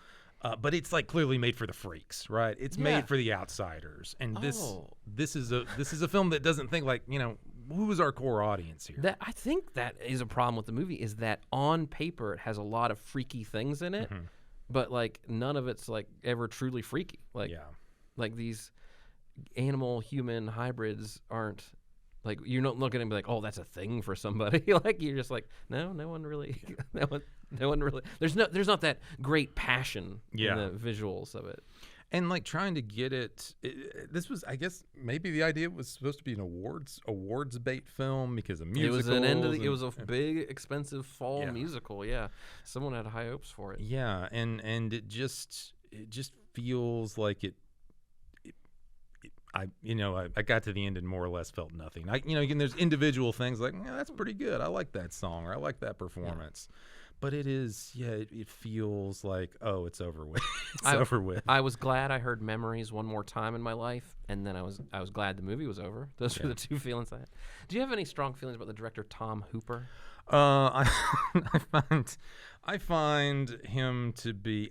But it's like clearly made for the freaks, right? It's made for the outsiders, and this is a film that doesn't think like, who is our core audience here? I think that is a problem with the movie, is that on paper it has a lot of freaky things in it, but like none of it's like ever truly freaky. Like these animal human hybrids aren't. Like, you're not looking and be like, oh, that's a thing for somebody. Like, you're just like, no one really, no one really. There's not that great passion in the visuals of it. And like trying to get it, this was, I guess, maybe the idea was supposed to be an awards bait film because of musicals. It was a big, expensive fall musical. Yeah, someone had high hopes for it. Yeah, and it just feels like it. I got to the end and more or less felt nothing. Again, there's individual things like, that's pretty good. I like that song, or I like that performance. But it is, it feels like, oh, it's over with. Over with. I was glad I heard Memories one more time in my life, and then I was glad the movie was over. Those were the two feelings I had. Do you have any strong feelings about the director Tom Hooper? I find him to be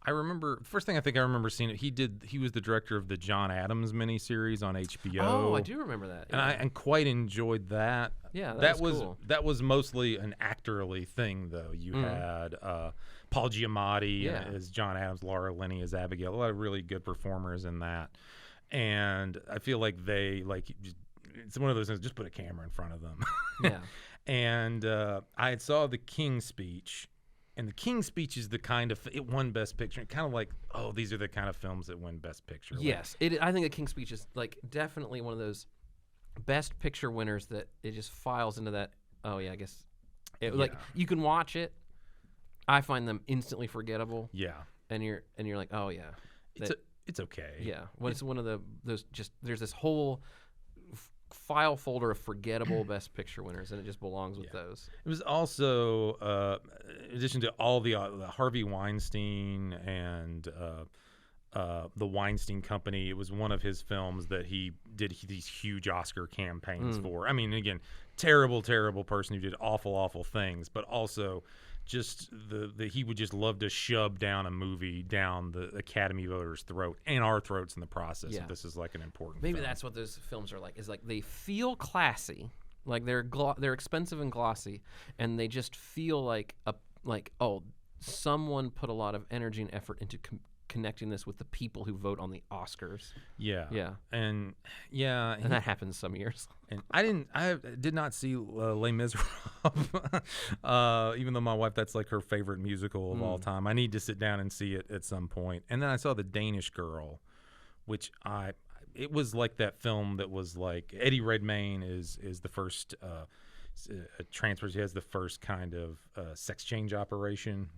I remember the first thing I remember seeing it. He was the director of the John Adams miniseries on HBO. Oh, I do remember that. Yeah. And I quite enjoyed that. Yeah, that was cool. That was mostly an actorly thing, though. You had Paul Giamatti as John Adams, Laura Linney as Abigail. A lot of really good performers in that. And I feel like it's one of those things. Just put a camera in front of them. Yeah. And I saw The King's Speech. And The King's Speech is the kind of, it won Best Picture. Kind of like, oh, these are the kind of films that win Best Picture. Yes, I think The King's Speech is like definitely one of those Best Picture winners that it just files into that. Oh yeah, I guess like you can watch it. I find them instantly forgettable. Yeah, and you're like, oh yeah, it's okay. Yeah, when it's one of those just there's this whole file folder of forgettable Best Picture winners, and it just belongs with those. It was also, in addition to all the Harvey Weinstein and the Weinstein Company, it was one of his films that he did these huge Oscar campaigns for. I mean, again, terrible person who did awful things, but also just he would just love to shove down a movie down the Academy voters' throat and our throats in the process. Yeah. If this is like an important Maybe film. that's what those films are like. Is like they feel classy, like they're expensive and glossy, and they just feel like someone put a lot of energy and effort into connecting this with the people who vote on the Oscars. Yeah. And that happens some years. And I did not see Les Miserables, even though my wife, that's like her favorite musical of all time. I need to sit down and see it at some point. And then I saw The Danish Girl, which it was like that film that was like Eddie Redmayne is the first transfers. He has the first kind of sex change operation.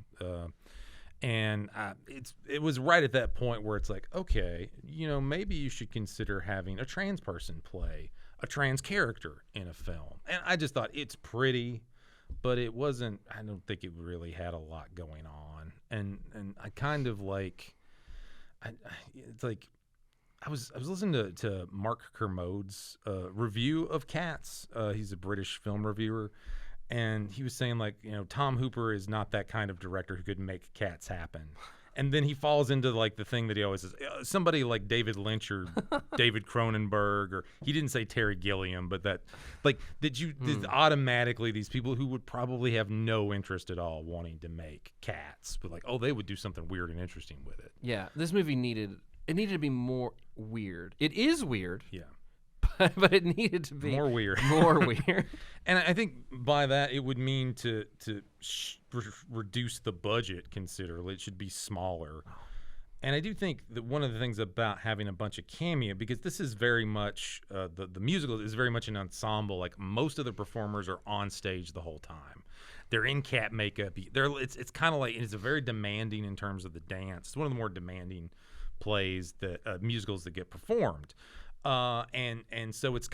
And it was right at that point where it's like, okay, maybe you should consider having a trans person play a trans character in a film. And I just thought it's pretty, but it wasn't. I don't think it really had a lot going on. And I kind of like, it's like I was listening to Mark Kermode's review of Cats. He's a British film reviewer. And he was saying, like, Tom Hooper is not that kind of director who could make Cats happen. And then he falls into, like, the thing that he always says. Somebody like David Lynch or David Cronenberg, or he didn't say Terry Gilliam, but that automatically these people who would probably have no interest at all wanting to make Cats, but like, oh, they would do something weird and interesting with it. Yeah, this movie needed It needed to be more weird. It is weird. Yeah. But it needed to be More weird. More weird. And I think by that it would mean to reduce the budget considerably. It should be smaller. And I do think that one of the things about having a bunch of cameo, because this is very much the musical is very much an ensemble. Like most of the performers are on stage the whole time. They're in cat makeup. It's kind of like it's a very demanding in terms of the dance. It's one of the more demanding plays that musicals that get performed. And so it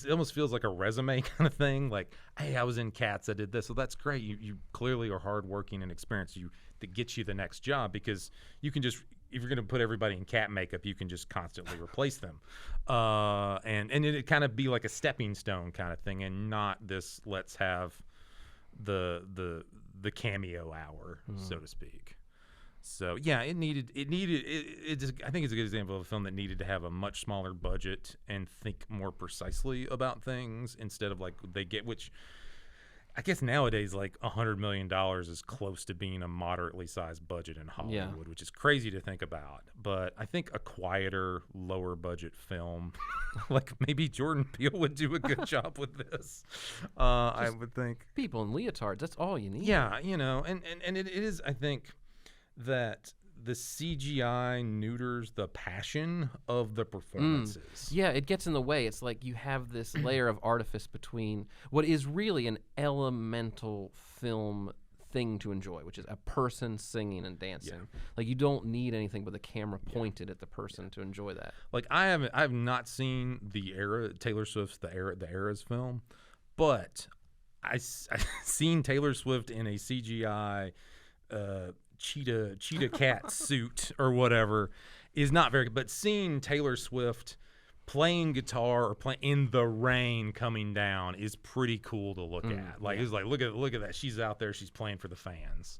almost feels like a resume kind of thing. Like, hey, I was in Cats, I did this, so that's great. You clearly are hardworking and experienced. That gets you the next job, because you can just, if you're going to put everybody in cat makeup, you can just constantly replace them, and it kind of be like a stepping stone kind of thing, and not this let's have the cameo hour, so to speak. So yeah, it just, I think it's a good example of a film that needed to have a much smaller budget and think more precisely about things, instead of like they get, which I guess nowadays like $100 million is close to being a moderately sized budget in Hollywood, which is crazy to think about. But I think a quieter, lower budget film, like maybe Jordan Peele would do a good job with this. I would think people in leotards, that's all you need. Yeah, and it is, I think, that the CGI neuters the passion of the performances. Yeah, it gets in the way. It's like you have this layer of artifice between what is really an elemental film thing to enjoy, which is a person singing and dancing. Yeah. Like you don't need anything but the camera pointed at the person to enjoy that. Like I have not seen Taylor Swift's the Eras film, but I've seen Taylor Swift in a CGI cheetah cat suit or whatever is not very good. But seeing Taylor Swift playing guitar or playing in the rain coming down is pretty cool to look at. Like it's like look at that. She's out there. She's playing for the fans.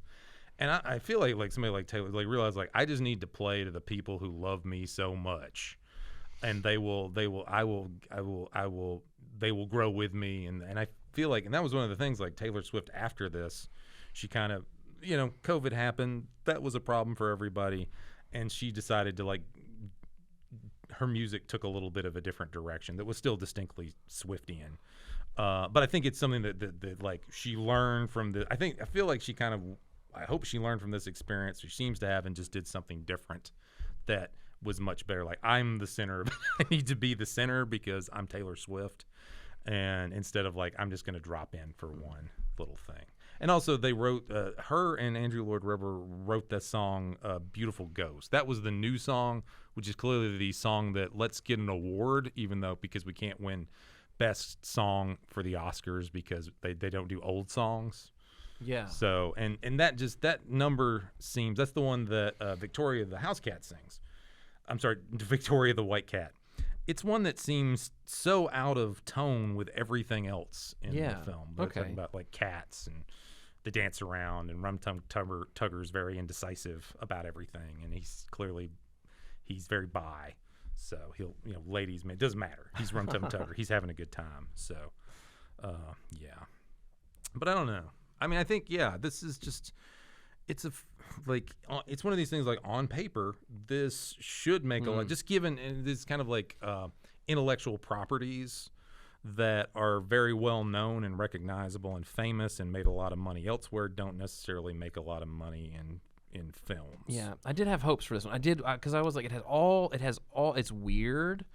And I feel like somebody like Taylor realized like I just need to play to the people who love me so much, and they will grow with me. And I feel like, and that was one of the things like Taylor Swift after this, she kind of, COVID happened. That was a problem for everybody. And she decided to her music took a little bit of a different direction that was still distinctly Swiftian. But I think it's something that like she learned from I hope she learned from this experience. She seems to have, and just did something different that was much better. Like I'm the center. I need to be the center because I'm Taylor Swift. And instead of like, I'm just going to drop in for one little thing. And also, they wrote, her and Andrew Lloyd Webber wrote that song, Beautiful Ghost. That was the new song, which is clearly the song that let's get an award, because we can't win Best Song for the Oscars because they don't do old songs. Yeah. So, and that number seems, that's the one that Victoria the house cat sings. I'm sorry, Victoria the white cat. It's one that seems so out of tone with everything else in the film. They're talking about like cats and the dance around, and Rum Tum Tugger's very indecisive about everything, and he's very bi. So he'll, ladies, man, it doesn't matter. He's Rum Tum Tugger. He's having a good time. So, yeah. But I don't know. I mean, I think, this is just, it's one of these things like on paper, this should make a lot, just given this kind of like intellectual properties that are very well known and recognizable and famous and made a lot of money elsewhere, don't necessarily make a lot of money in films. Yeah, I did have hopes for this one. I did, because I was like, it has all. It's weird.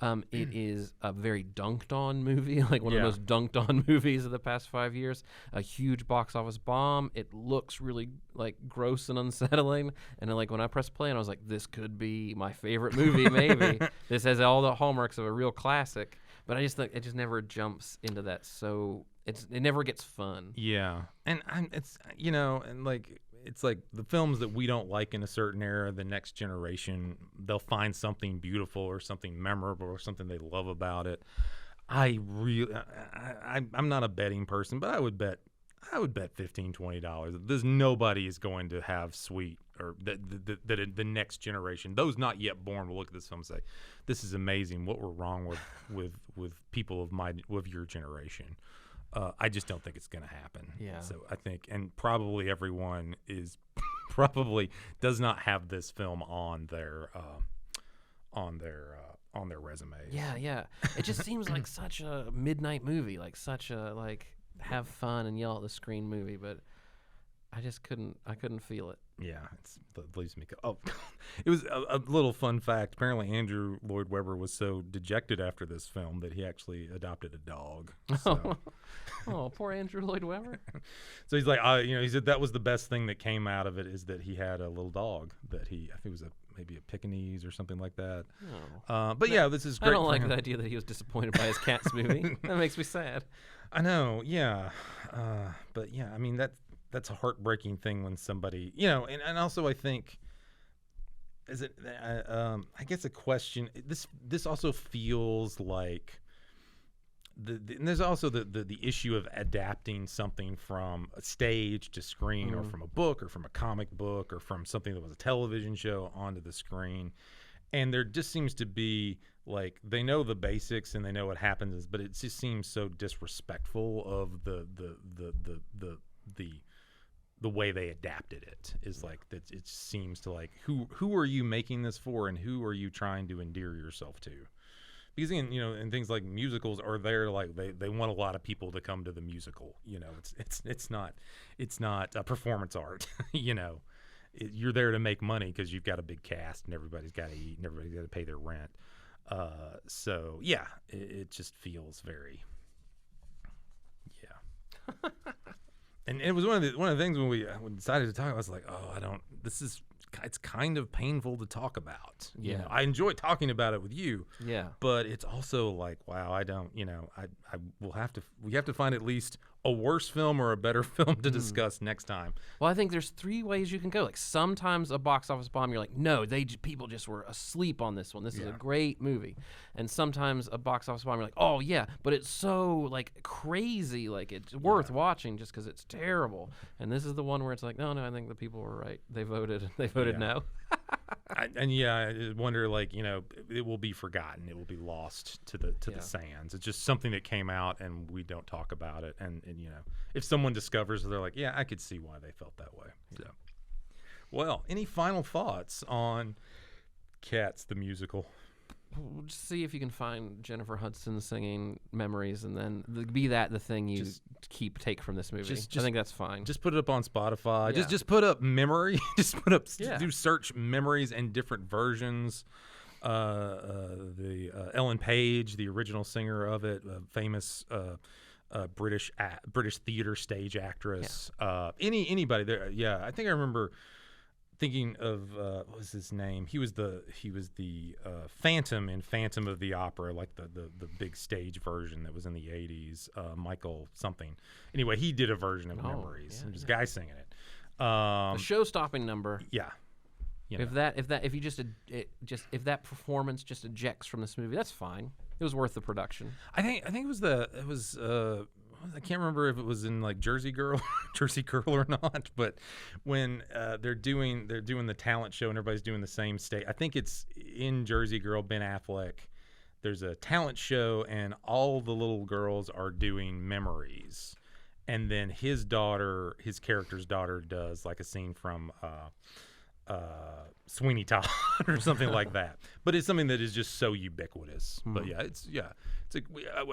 It is a very dunked on movie, like one of the most dunked on movies of the past 5 years. A huge box office bomb. It looks really like gross and unsettling. And then, like when I pressed play, and I was like, this could be my favorite movie. Maybe this has all the hallmarks of a real classic. But I just think it just never jumps into that. So it never gets fun. Yeah, and it's it's like the films that we don't like in a certain era, the next generation, they'll find something beautiful or something memorable or something they love about it. I'm not a betting person, but I would bet $15, $20. There's nobody is going to have sweet, or that the next generation, those not yet born, will look at this film and say, this is amazing. What were wrong with people of your generation? I just don't think it's going to happen. Yeah. So I think, and probably everyone does not have this film on their on their resumes. Yeah. It just seems like such a midnight movie, like such a have fun and yell at the screen movie, but I just couldn't feel it. Yeah, it leaves me. Oh, it was a little fun fact. Apparently, Andrew Lloyd Webber was so dejected after this film that he actually adopted a dog. So. Oh, poor Andrew Lloyd Webber. So he's like, he said that was the best thing that came out of it is that he had a little dog that I think it was maybe a Pekingese or something like that. Oh. But yeah, this is great. I don't like the idea that he was disappointed by his Cats movie. That makes me sad. I know, yeah. But yeah, I mean that's a heartbreaking thing when somebody, and also I think, is it? I guess a question. This also feels like and there's also the issue of adapting something from a stage to screen, or from a book, or from a comic book, or from something that was a television show onto the screen. And there just seems to be they know the basics and they know what happens, but it just seems so disrespectful of the way they adapted it. Is that it seems to who are you making this for, and who are you trying to endear yourself to? Because in things like musicals are there they want a lot of people to come to the musical. It's not a performance art. You're there to make money because you've got a big cast and everybody's got to eat and everybody's got to pay their rent. So yeah, it just feels very, yeah. And it was one of the things when we decided to talk, I was like, it's kind of painful to talk about. Yeah. I enjoy talking about it with you. Yeah. But it's also wow, I don't, we have to find at least a worse film or a better film to discuss next time. Well, I think there's 3 ways you can go. Sometimes a box office bomb, you're like, no, people just were asleep on this one. This is a great movie. And sometimes a box office bomb, you're like, oh yeah, but it's so crazy, it's worth watching just because it's terrible. And this is the one where it's no, I think the people were right. They voted no. I wonder, it will be forgotten. It will be lost to the sands. It's just something that came out and we don't talk about it. And if someone discovers it, they're like, yeah, I could see why they felt that way. So, well, any final thoughts on Cats the musical? We'll just see if you can find Jennifer Hudson singing "Memories," and then be that the thing you take from this movie. I think that's fine. Just put it up on Spotify. Yeah. Just put up "Memory." Just put up do search "Memories" and different versions. The Ellen Page, the original singer of it, famous British theater stage actress. Yeah. Anybody there? Yeah, I think I remember thinking of what was his name? He was the Phantom in Phantom of the Opera, the big stage version that was in the 80s. Michael something. Anyway, he did a version of Memories. There's a guy singing it. The show-stopping number. Yeah. If that performance just ejects from this movie, that's fine. It was worth the production. I think it was I can't remember if it was in Jersey Girl or not, but when they're doing the talent show and everybody's doing the same stage. I think it's in Jersey Girl. Ben Affleck. There's a talent show and all the little girls are doing Memories, and then his character's daughter does a scene from Sweeney Todd or something like that. But it's something that is just so ubiquitous. But I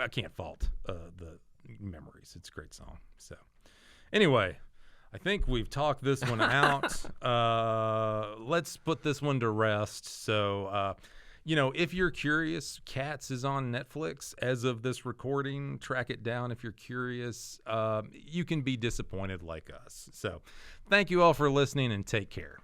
can't fault the Memories. It's a great song. So anyway, I think we've talked this one out. Let's put this one to rest. So if you're curious, Cats is on Netflix as of this recording. Track it down if you're curious. You can be disappointed like us. So thank you all for listening and take care.